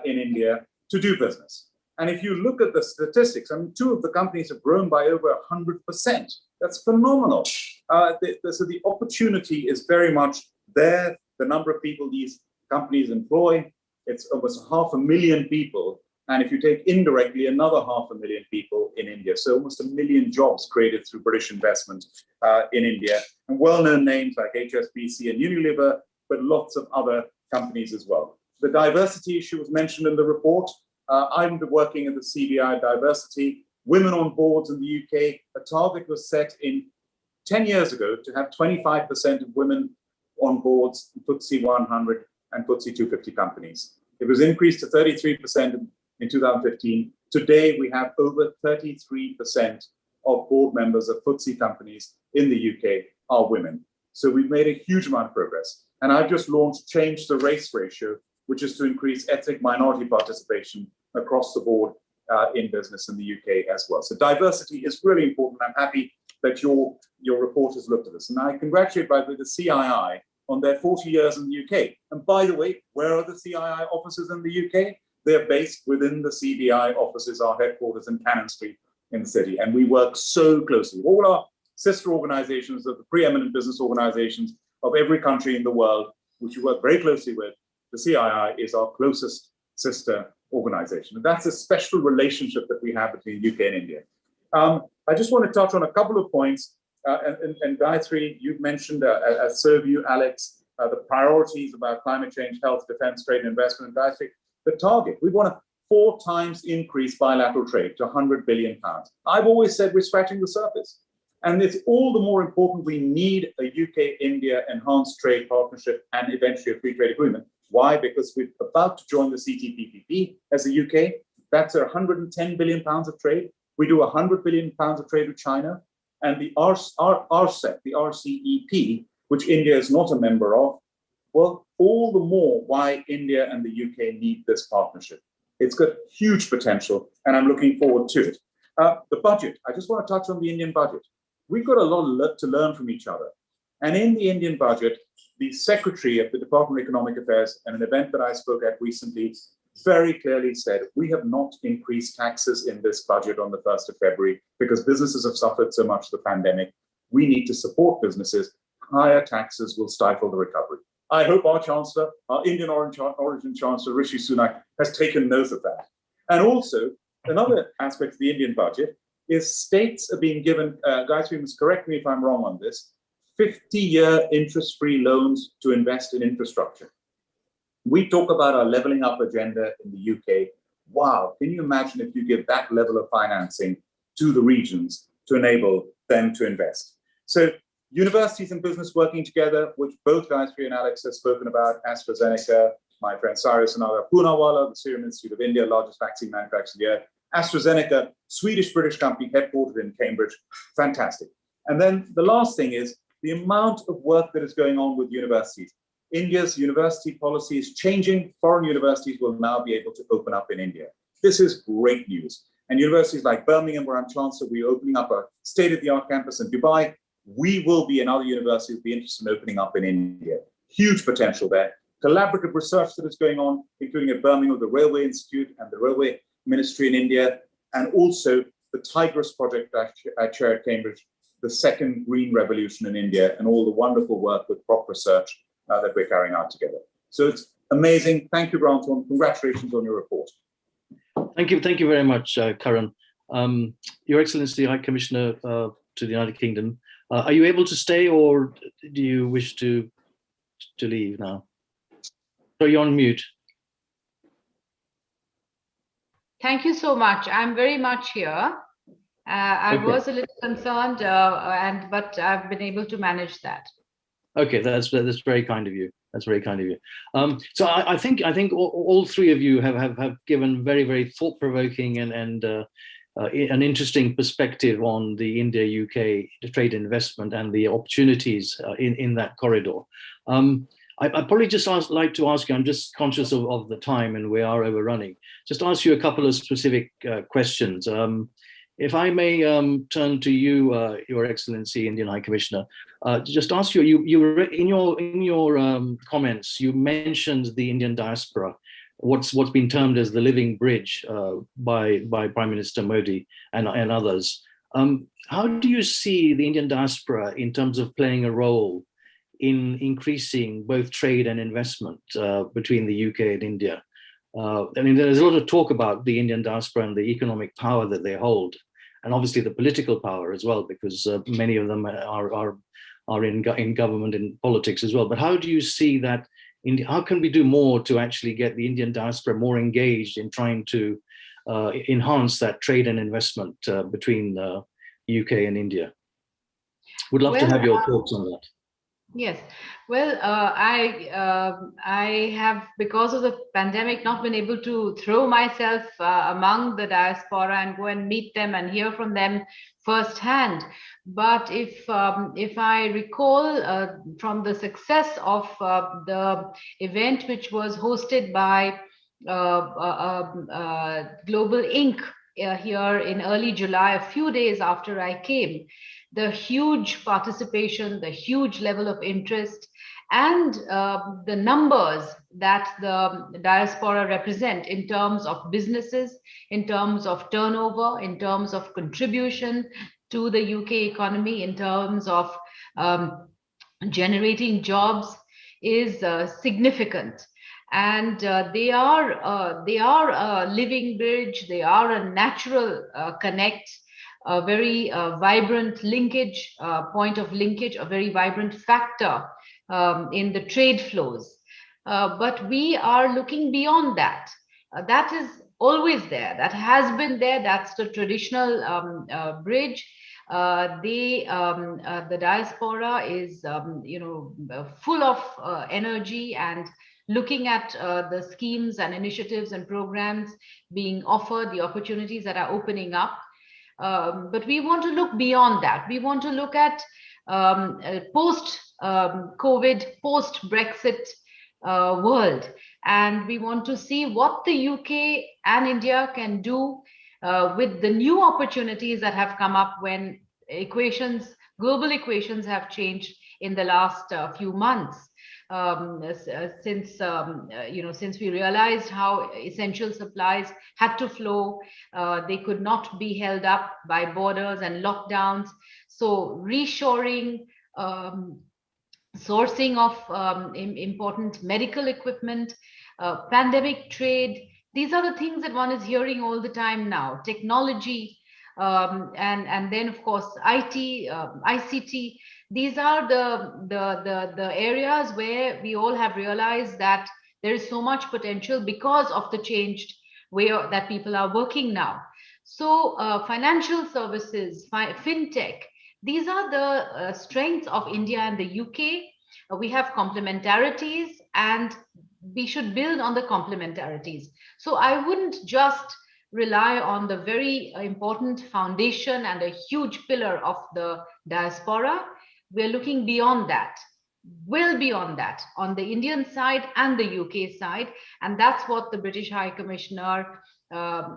Speaker 8: in India to do business. And if you look at the statistics, I mean, 2 of the companies have grown by over 100%. That's phenomenal. So the opportunity is very much there. The number of people these companies employ, it's almost 500,000 people. And if you take indirectly another 500,000 people in India, so almost 1 million jobs created through British investment in India, and well-known names like HSBC and Unilever, but lots of other companies as well. The diversity issue was mentioned in the report. I'm working at the CBI diversity. Women on boards in the UK, a target was set in 10 years ago to have 25% of women on boards in FTSE 100 and FTSE 250 companies. It was increased to 33% in 2015. Today, we have over 33% of board members of FTSE companies in the UK are women. So we've made a huge amount of progress. And I've just launched Change the Race Ratio, which is to increase ethnic minority participation across the board in business in the UK as well. So diversity is really important. I'm happy that your report has looked at this. And I congratulate, by the way, the CII on their 40 years in the UK. And by the way, where are the CII offices in the UK? They're based within the CBI offices, our headquarters in Cannon Street in the city. And we work so closely. All our sister organizations of the preeminent business organizations of every country in the world, which we work very closely with, the CII is our closest sister organization. And that's a special relationship that we have between UK and India. I just want to touch on a couple of points. And Gayatri, you've mentioned, as so have you, Alex, the priorities about climate change, health, defense, trade, and investment. And Gayatri, the target, we want to 4 times increase bilateral trade to 100 billion pounds. I've always said we're scratching the surface. And it's all the more important we need a UK-India enhanced trade partnership and eventually a free trade agreement. Why? Because we're about to join the CTPPP as the UK. That's 110 billion pounds of trade. We do 100 billion pounds of trade with China. And the RCEP, the RCEP, which India is not a member of, well, all the more why India and the UK need this partnership. It's got huge potential, and I'm looking forward to it. The budget, I just want to touch on the Indian budget. We've got a lot to learn from each other. And in the Indian budget, the Secretary of the Department of Economic Affairs, at an event that I spoke at recently, very clearly said, we have not increased taxes in this budget on the 1st of February because businesses have suffered so much the pandemic. We need to support businesses. Higher taxes will stifle the recovery. I hope our Chancellor, our Indian origin Chancellor, Rishi Sunak, has taken note of that. And also, another aspect of the Indian budget is states are being given, guys, you must correct me if I'm wrong on this, 50-year interest-free loans to invest in infrastructure. We talk about our levelling up agenda in the UK. Wow, can you imagine if you give that level of financing to the regions to enable them to invest? So universities and business working together, which both Gayatri and Alex have spoken about, AstraZeneca, my friend Cyrus and Naga Poonawalla, the Serum Institute of India, largest vaccine manufacturer in the world. AstraZeneca, Swedish-British company headquartered in Cambridge, fantastic. And then the last thing is the amount of work that is going on with universities. India's university policy is changing. Foreign universities will now be able to open up in India. This is great news. And universities like Birmingham, where I'm Chancellor, we're opening up a state-of-the-art campus in Dubai. We will be, and other universities will be interested in opening up in India. Huge potential there. Collaborative research that is going on, including at Birmingham, the Railway Institute and the Railway Ministry in India, and also the Tigris project I chair at Cambridge, the second green revolution in India, and all the wonderful work with crop research that we're carrying out together. So it's amazing. Thank you, Branton. Congratulations on your report.
Speaker 5: Thank you very much, Karan. Your Excellency, High Commissioner to the United Kingdom, are you able to stay, or do you wish to leave now? So you're on mute.
Speaker 6: Thank you so much. I'm very much here. I was a little concerned, but I've been able to manage that. Okay, that's very kind of you. That's very kind of you. So I think all three of you have given very thought-provoking and an interesting perspective on the India-UK trade investment and the opportunities in that corridor. I probably just like to ask you, I'm just conscious of the time and we are overrunning, just ask you a couple of specific questions. If I may turn to you, Your Excellency, Indian High Commissioner, just ask you, in your comments, you mentioned the Indian diaspora, what's been termed as the living bridge by Prime Minister Modi and others. How do you see the Indian diaspora in terms of playing a role in increasing both trade and investment between the UK and India? I mean, there's a lot of talk about the Indian diaspora and the economic power that they hold, and obviously the political power as well, because many of them are in government and politics as well. But how do you see that? How can we do more to actually get the Indian diaspora more engaged in trying to enhance that trade and investment between UK and India? Would love to have your thoughts on that. Yes, well, I have, because of the pandemic, not been able to throw myself among the diaspora and go and meet them and hear from them firsthand. But if I recall from the success of the event, which was hosted by Global Inc. Here in early July, a few days after I came, the huge participation, the huge level of interest, and the numbers that the diaspora represent in terms of businesses, in terms of turnover, in terms of contribution to the UK economy, in terms of generating jobs, is significant. And they are a living bridge. They are a natural connect, a very vibrant linkage, point of linkage, a very vibrant factor in the trade flows. But we are looking beyond that. That is always there. That has been there. That's the traditional bridge. The diaspora is, full of energy and looking at the schemes and initiatives and programs being offered, the opportunities that are opening up. But we want to look beyond that. We want to look at post-COVID, post-Brexit world. And we want to see what the UK and India can do with the new opportunities that have come up when global equations have changed in the last few months. Since we realized how essential supplies had to flow, they could not be held up by borders and lockdowns. So reshoring, sourcing of important medical equipment, pandemic trade, these are the things that one is hearing all the time now. Technology, and then of course IT, ICT. These are the areas where we all have realized that there is so much potential because of the changed way that people are working now. So financial services, fintech, these are the strengths of India and the UK. We have complementarities and we should build on the complementarities. So I wouldn't just rely on the very important foundation and a huge pillar of the diaspora. We're looking beyond that, well beyond that, on the Indian side and the UK side. And that's what the British High Commissioner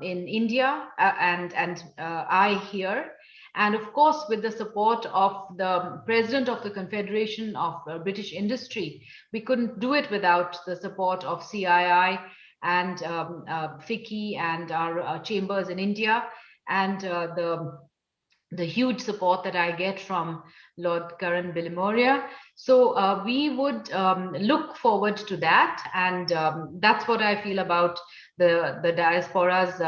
Speaker 6: in India and I here. And of course, with the support of the President of the Confederation of British Industry, we couldn't do it without the support of CII and FICCI and our chambers in India, and the huge support that I get from Lord Karan Bilimoria. So we would look forward to that. And that's what I feel about the diaspora's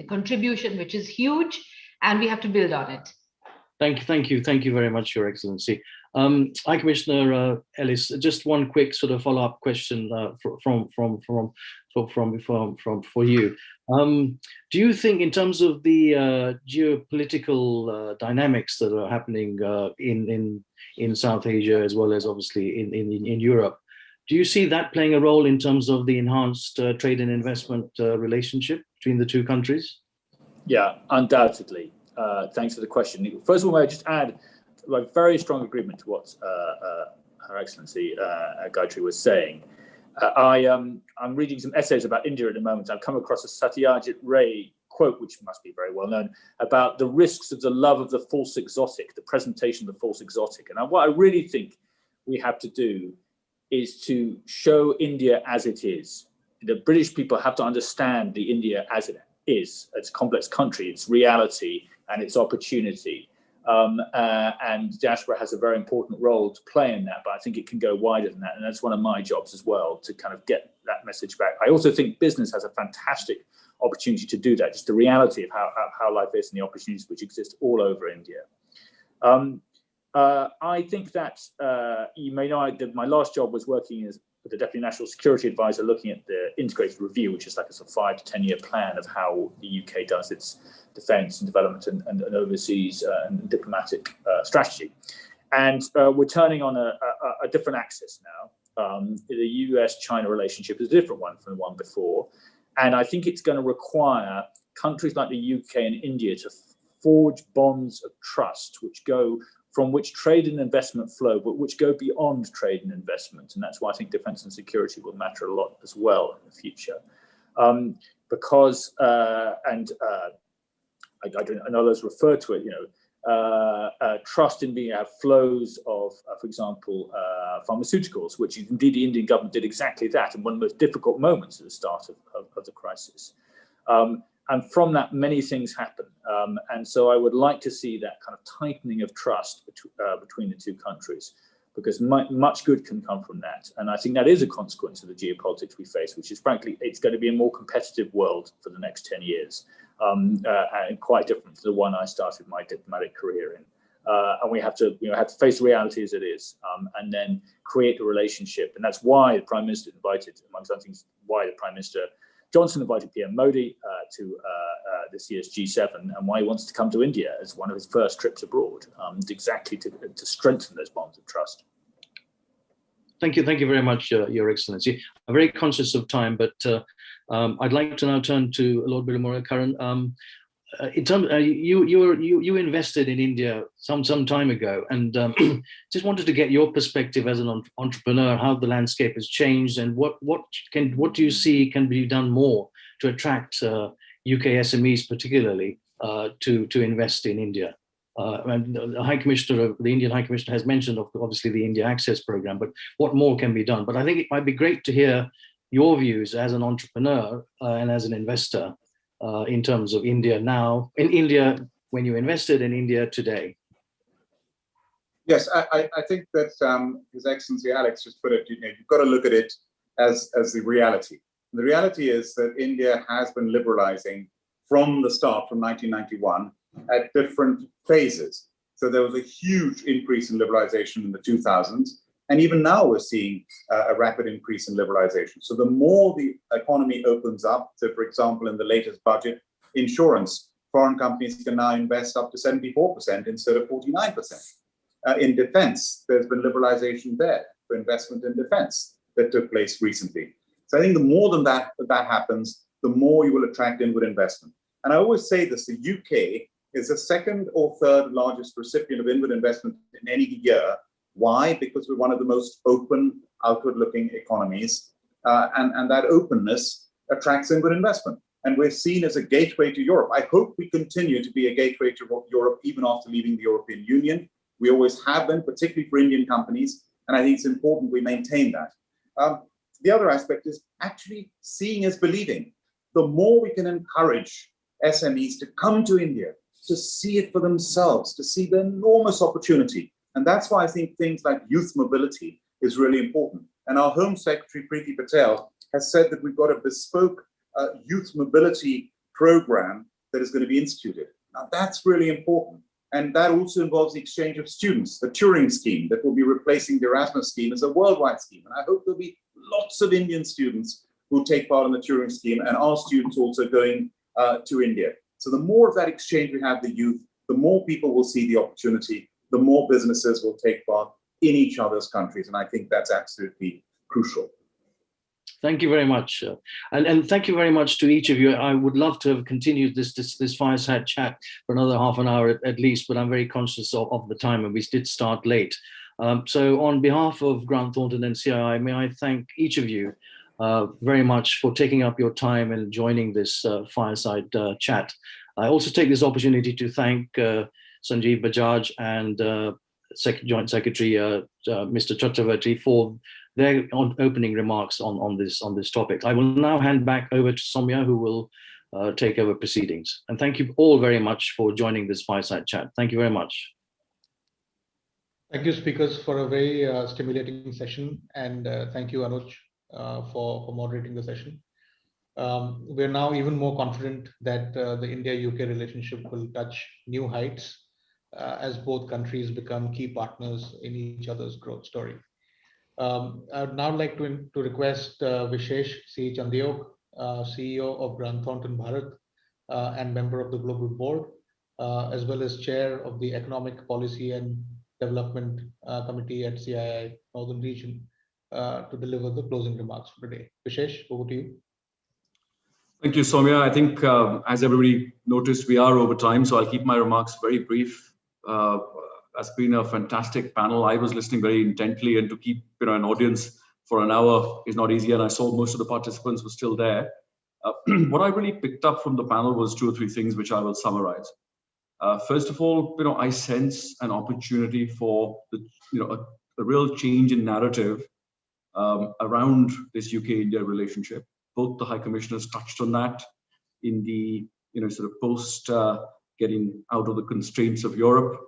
Speaker 6: contribution, which is huge, and we have to build on it.
Speaker 5: Thank you very much, Your Excellency. High Commissioner Ellis, just one quick sort of follow-up question for you. Do you think, in terms of the geopolitical dynamics that are happening in South Asia, as well as obviously in Europe, do you see that playing a role in terms of the enhanced trade and investment relationship between the two countries?
Speaker 7: Yeah, undoubtedly. Thanks for the question. First of all, I just add a very strong agreement to what Her Excellency Gayatri was saying. I'm reading some essays about India at the moment. I've come across a Satyajit Ray quote, which must be very well known, about the risks of the love of the false exotic, the presentation of the false exotic. And what I really think we have to do is to show India as it is. The British people have to understand the India as it is. It's a complex country, its reality and its opportunity. And diaspora has a very important role to play in that, but I think it can go wider than that. And that's one of my jobs as well, to kind of get that message back. I also think business has a fantastic opportunity to do that, just the reality of how life is and the opportunities which exist all over India. I think that you may know that my last job was working as with the Deputy National Security Advisor, looking at the integrated review, which is like a sort of 5 to 10 year plan of how the UK does its defence and development and overseas and diplomatic strategy. And we're turning on a different axis now. The US-China relationship is a different one from the one before. And I think it's going to require countries like the UK and India to forge bonds of trust, from which trade and investment flow, but which go beyond trade and investment. And that's why I think defence and security will matter a lot as well in the future. I know those refer to it, trust in being flows of, for example, pharmaceuticals, which indeed the Indian government did exactly that in one of the most difficult moments at the start of the crisis. And from that, many things happen. And so I would like to see that kind of tightening of trust between the two countries, because much good can come from that. And I think that is a consequence of the geopolitics we face, which is, frankly, it's going to be a more competitive world for the next 10 years, and quite different to the one I started my diplomatic career in. And we have to face reality as it is, and then create a relationship. And that's why the Prime Minister invited, amongst other things, why the Prime Minister Johnson invited PM Modi to this year's G7, and why he wants to come to India as one of his first trips abroad, exactly to strengthen those bonds of trust.
Speaker 5: Thank you very much, Your Excellency. I'm very conscious of time, but I'd like to now turn to Lord Bilumura Karan. In terms, you invested in India some time ago, and just wanted to get your perspective as an entrepreneur, how the landscape has changed, and what do you see can be done more to attract UK SMEs, particularly, to invest in India. And the High Commissioner, the Indian High Commissioner, has mentioned obviously the India Access Program, but what more can be done? But I think it might be great to hear your views as an entrepreneur and as an investor. In terms of India now, in India when you invested, in India today?
Speaker 8: Yes, I think that His Excellency Alex just put it, you've got to look at it as the reality. And the reality is that India has been liberalizing from the start, from 1991, at different phases. So there was a huge increase in liberalization in the 2000s. And even now we're seeing a rapid increase in liberalization. So the more the economy opens up, so for example, in the latest budget, insurance, foreign companies can now invest up to 74% instead of 49%. In defense, there's been liberalization there for investment in defense that took place recently. So I think the more than that happens, the more you will attract inward investment. And I always say this, the UK is the second or third largest recipient of inward investment in any year. Why? Because we're one of the most open, outward-looking economies, and that openness attracts inward investment. And we're seen as a gateway to Europe. I hope we continue to be a gateway to Europe even after leaving the European Union. We always have been, particularly for Indian companies, and I think it's important we maintain that. The other aspect is actually seeing is believing. The more we can encourage SMEs to come to India, to see it for themselves, to see the enormous opportunity. And that's why I think things like youth mobility is really important. And our Home Secretary, Preeti Patel, has said that we've got a bespoke youth mobility program that is going to be instituted. Now, that's really important. And that also involves the exchange of students, the Turing scheme that will be replacing the Erasmus scheme as a worldwide scheme. And I hope there'll be lots of Indian students who take part in the Turing scheme, and our students also going to India. So the more of that exchange we have, the youth, the more people will see the opportunity, the more businesses will take part in each other's countries. And I think that's absolutely crucial.
Speaker 5: Thank you very much. And thank you very much to each of you. I would love to have continued this fireside chat for another half an hour at least, but I'm very conscious of the time, and we did start late. So on behalf of Grant Thornton and CII, may I thank each of you very much for taking up your time and joining this fireside chat. I also take this opportunity to thank Sanjeev Bajaj and Joint Secretary Mr. Chakravarti for their opening remarks on this topic. I will now hand back over to Soumya, who will take over proceedings. And thank you all very much for joining this fireside chat. Thank you very much.
Speaker 1: Thank you, speakers, for a very stimulating session, and thank you, Anuj, for moderating the session. We're now even more confident that the India-UK relationship will touch new heights as both countries become key partners in each other's growth story. I'd now like to request Vishesh C. Chandiok, CEO of Grant Thornton Bharat and member of the Global Board, as well as Chair of the Economic Policy and Development Committee at CII Northern Region, to deliver the closing remarks for today. Vishesh, over to you.
Speaker 9: Thank you, Soumya. I think, as everybody noticed, we are over time, so I'll keep my remarks very brief. It's been a fantastic panel. I was listening very intently, and to keep an audience for an hour is not easy, and I saw most of the participants were still there. What I really picked up from the panel was 2 or 3 things which I will summarize. First of all, I sense an opportunity for a real change in narrative around this UK-India relationship. Both the High Commissioners touched on that in the sort of post getting out of the constraints of Europe,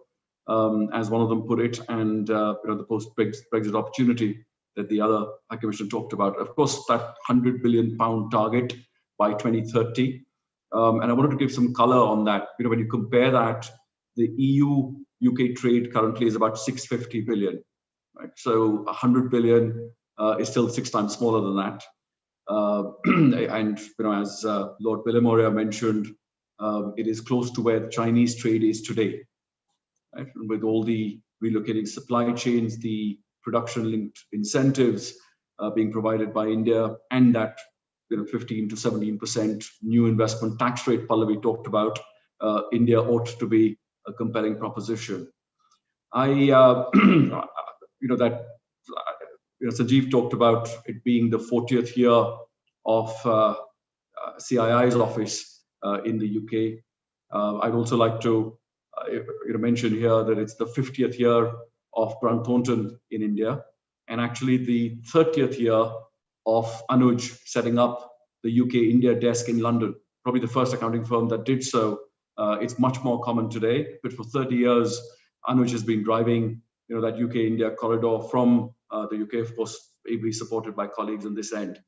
Speaker 9: as one of them put it, and the post-Brexit opportunity that the other High Commissioner talked about. Of course, that £100 billion target by 2030. And I wanted to give some color on that. When you compare that, the EU-UK trade currently is about 650 billion. Right? So 100 billion is still 6 times smaller than that. And as Lord Bilimoria mentioned, it is close to where the Chinese trade is today. Right? With all the relocating supply chains, the production-linked incentives being provided by India, and that 15 to 17% new investment tax rate Pallavi talked about, India ought to be a compelling proposition. Sanjeev talked about it being the 40th year of CII's office in the UK. I'd also like to mention here that it's the 50th year of Grant Thornton in India, and actually the 30th year of Anuj setting up the UK-India desk in London, probably the first accounting firm that did so. It's much more common today, but for 30 years, Anuj has been driving that UK-India corridor from the UK, of course, ably supported by colleagues on this end.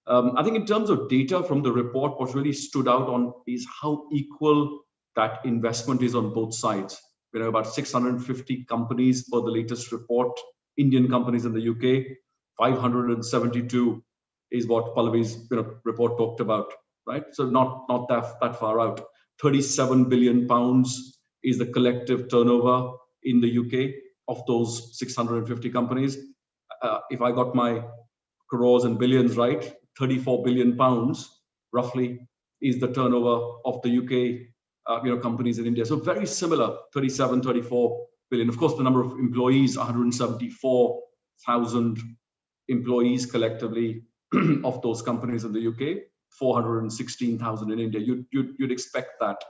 Speaker 9: I think in terms of data from the report, what really stood out on is how equal that investment is on both sides. About 650 companies per the latest report, Indian companies in the UK, 572 is what Pallavi's report talked about, right? So not that far out. 37 billion pounds is the collective turnover in the UK of those 650 companies. If I got my crores and billions right, 34 billion pounds roughly is the turnover of the UK companies in India. So very similar, 37, 34 billion. Of course, the number of employees, 174,000 employees collectively of those companies in the UK, 416,000 in India. You'd expect that.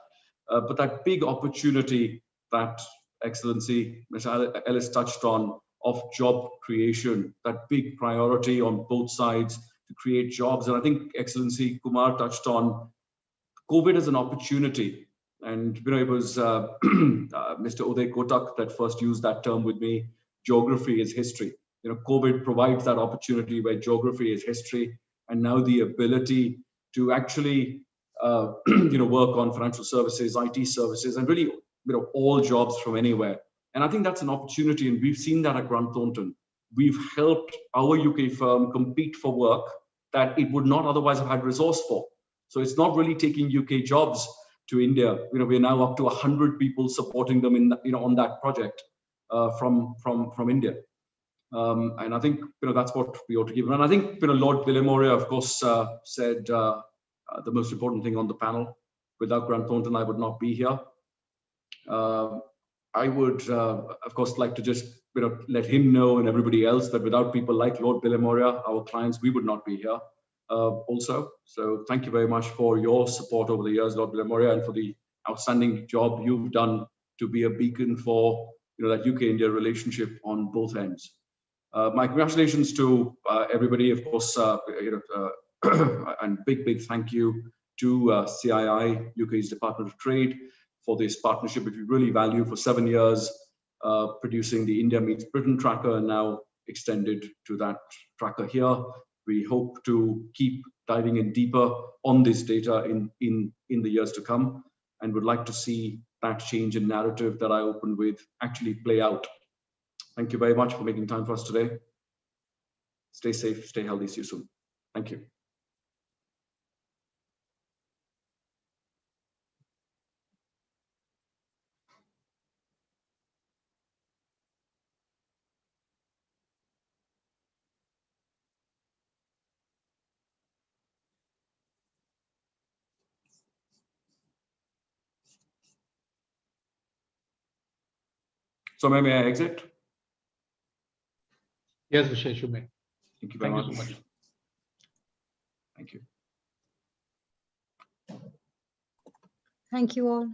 Speaker 9: But that big opportunity that Excellency Mr. Ellis touched on of job creation, that big priority on both sides to create jobs. And I think Excellency Kumar touched on COVID as an opportunity. And it was Mr. Uday Kotak that first used that term with me. Geography is history. COVID provides that opportunity where geography is history, and now the ability to actually work on financial services, IT services, and really all jobs from anywhere. And I think that's an opportunity, and we've seen that at Grant Thornton. We've helped our UK firm compete for work that it would not otherwise have had resource for. So it's not really taking UK jobs to India. We're now up to 100 people supporting them in on that project from India. And I think that's what we ought to give. And I think Lord Bilimoria, of course, said the most important thing on the panel. Without Grant Thornton, I would not be here. I would, of course, like to just let him know and everybody else that without people like Lord Bilimoria, our clients, we would not be here also. So thank you very much for your support over the years, Lord Bilimoria, and for the outstanding job you've done to be a beacon for that UK-India relationship on both ends. My congratulations to everybody, of course, and big thank you to CII, UK's Department of Trade, for this partnership, which we really value, for 7 years, producing the India Meets Britain tracker, and now extended to that tracker here. We hope to keep diving in deeper on this data in the years to come, and would like to see that change in narrative that I opened with actually play out. Thank you very much for making time for us today. Stay safe, stay healthy, see you soon. Thank you. So may I exit?
Speaker 1: Yes, Vishesh, you may.
Speaker 9: Thank you very much.
Speaker 1: You so much.
Speaker 9: Thank you.
Speaker 10: Thank you all.